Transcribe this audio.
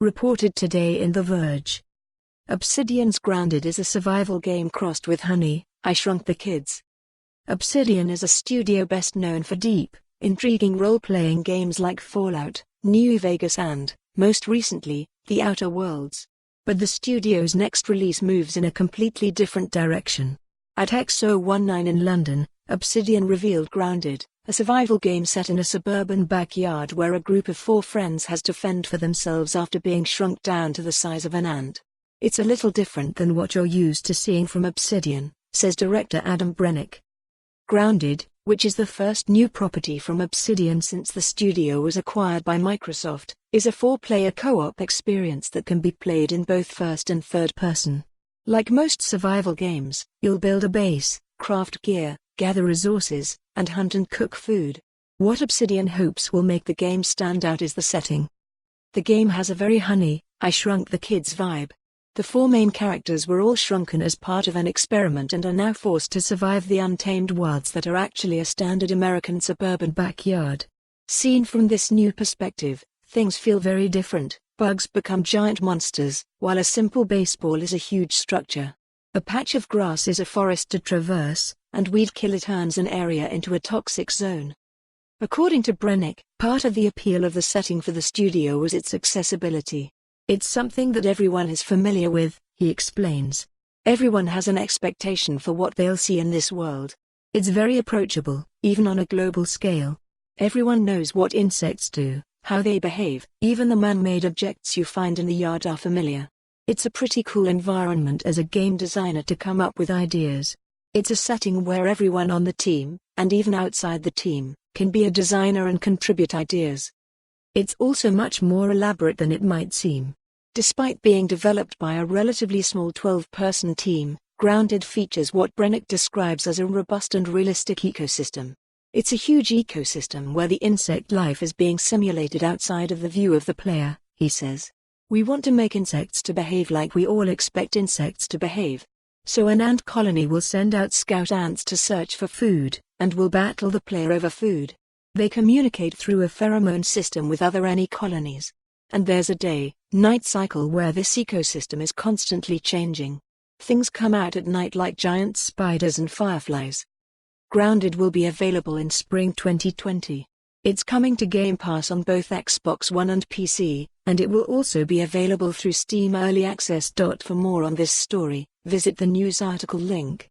reported today in The Verge. Obsidian's Grounded is a survival game crossed with Honey, I Shrunk the Kids. Obsidian is a studio best known for deep, intriguing role-playing games like Fallout, New Vegas and, most recently, The Outer Worlds. But the studio's next release moves in a completely different direction. At X019 in London, Obsidian revealed Grounded, a survival game set in a suburban backyard where a group of 4 friends has to fend for themselves after being shrunk down to the size of an ant. It's a little different than what you're used to seeing from Obsidian, says director Adam Brennecke. Grounded, which is the first new property from Obsidian since the studio was acquired by Microsoft, is a 4-player co-op experience that can be played in both first and third person. Like most survival games, you'll build a base, craft gear, gather resources, and hunt and cook food. What Obsidian hopes will make the game stand out is the setting. The game has a very Honey, I Shrunk the Kids vibe. The 4 main characters were all shrunken as part of an experiment and are now forced to survive the untamed wilds that are actually a standard American suburban backyard. Seen from this new perspective, things feel very different. Bugs become giant monsters, while a simple baseball is a huge structure. A patch of grass is a forest to traverse, and weed killer turns an area into a toxic zone. According to Brennecke, part of the appeal of the setting for the studio was its accessibility. It's something that everyone is familiar with, he explains. Everyone has an expectation for what they'll see in this world. It's very approachable, even on a global scale. Everyone knows what insects do, how they behave, even the man-made objects you find in the yard are familiar. It's a pretty cool environment as a game designer to come up with ideas. It's a setting where everyone on the team, and even outside the team, can be a designer and contribute ideas. It's also much more elaborate than it might seem. Despite being developed by a relatively small 12-person team, Grounded features what Brennecke describes as a robust and realistic ecosystem. It's a huge ecosystem where the insect life is being simulated outside of the view of the player, he says. We want to make insects to behave like we all expect insects to behave. So an ant colony will send out scout ants to search for food, and will battle the player over food. They communicate through a pheromone system with other any colonies. And there's a day-night cycle where this ecosystem is constantly changing. Things come out at night like giant spiders and fireflies. Grounded will be available in spring 2020. It's coming to Game Pass on both Xbox One and PC, and it will also be available through Steam Early Access. For more on this story, visit the news article link.